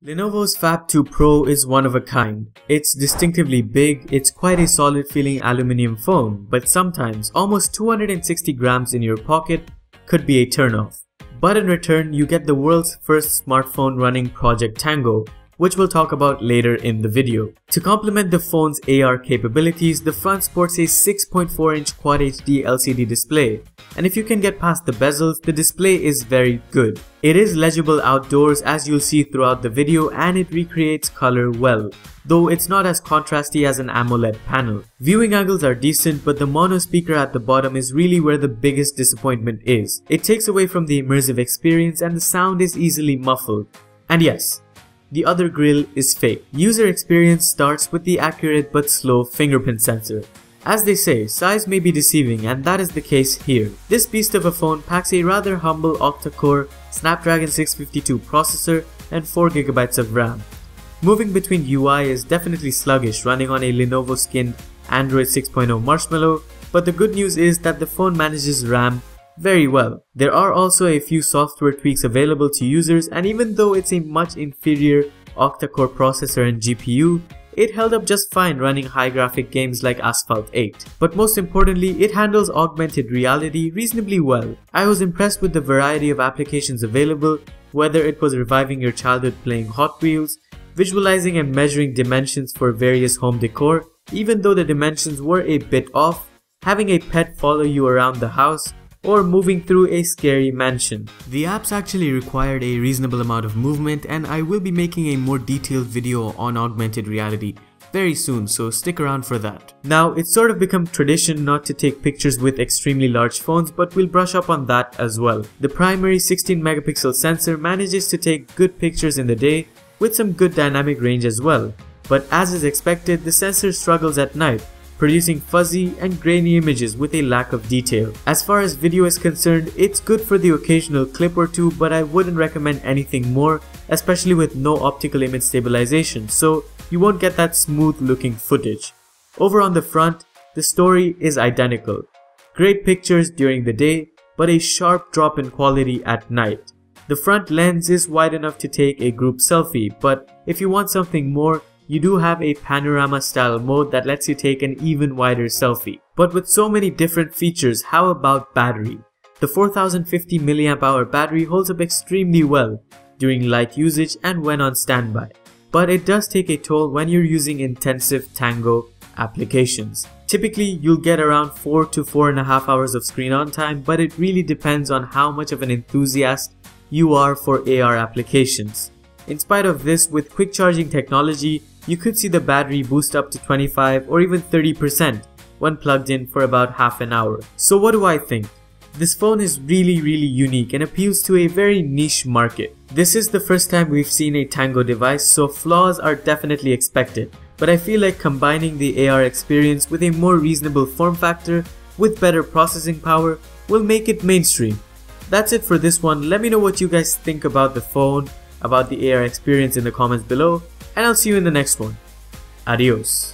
Lenovo's Phab 2 Pro is one of a kind. It's distinctively big, it's quite a solid feeling aluminium phone, but sometimes almost 260 grams in your pocket could be a turnoff. But in return, you get the world's first smartphone running Project Tango, which we'll talk about later in the video. To complement the phone's AR capabilities, the front sports a 6.4-inch Quad HD LCD display, and if you can get past the bezels, the display is very good. It is legible outdoors as you'll see throughout the video, and it recreates color well, though it's not as contrasty as an AMOLED panel. Viewing angles are decent, but the mono speaker at the bottom is really where the biggest disappointment is. It takes away from the immersive experience and the sound is easily muffled. And yes, the other grille is fake. User experience starts with the accurate but slow fingerprint sensor. As they say, size may be deceiving, and that is the case here. This beast of a phone packs a rather humble octa-core Snapdragon 652 processor and 4GB of RAM. Moving between UI is definitely sluggish, running on a Lenovo skinned Android 6.0 Marshmallow, but the good news is that the phone manages RAM very well. There are also a few software tweaks available to users, and even though it's a much inferior octa-core processor and GPU, it held up just fine running high graphic games like Asphalt 8. But most importantly, it handles augmented reality reasonably well. I was impressed with the variety of applications available, whether it was reviving your childhood playing Hot Wheels, visualizing and measuring dimensions for various home decor, even though the dimensions were a bit off, having a pet follow you around the house, or moving through a scary mansion. The apps actually required a reasonable amount of movement, and I will be making a more detailed video on augmented reality very soon, so stick around for that. Now, it's sort of become tradition not to take pictures with extremely large phones, but we'll brush up on that as well. The primary 16 megapixel sensor manages to take good pictures in the day with some good dynamic range as well, but as is expected, the sensor struggles at night, producing fuzzy and grainy images with a lack of detail. As far as video is concerned, it's good for the occasional clip or two, but I wouldn't recommend anything more, especially with no optical image stabilization, so you won't get that smooth looking footage. Over on the front, the story is identical. Great pictures during the day, but a sharp drop in quality at night. The front lens is wide enough to take a group selfie, but if you want something more, you do have a panorama style mode that lets you take an even wider selfie. But with so many different features, how about battery? The 4050 mAh battery holds up extremely well during light usage and when on standby. But it does take a toll when you're using intensive Tango applications. Typically, you'll get around 4 to 4.5 hours of screen on time, but it really depends on how much of an enthusiast you are for AR applications. In spite of this, with quick charging technology, you could see the battery boost up to 25 or even 30% when plugged in for about half an hour. So what do I think? This phone is really unique and appeals to a very niche market. This is the first time we've seen a Tango device, so flaws are definitely expected. But I feel like combining the AR experience with a more reasonable form factor with better processing power will make it mainstream. That's it for this one. Let me know what you guys think about the phone, about the AR experience in the comments below, and I'll see you in the next one. Adios.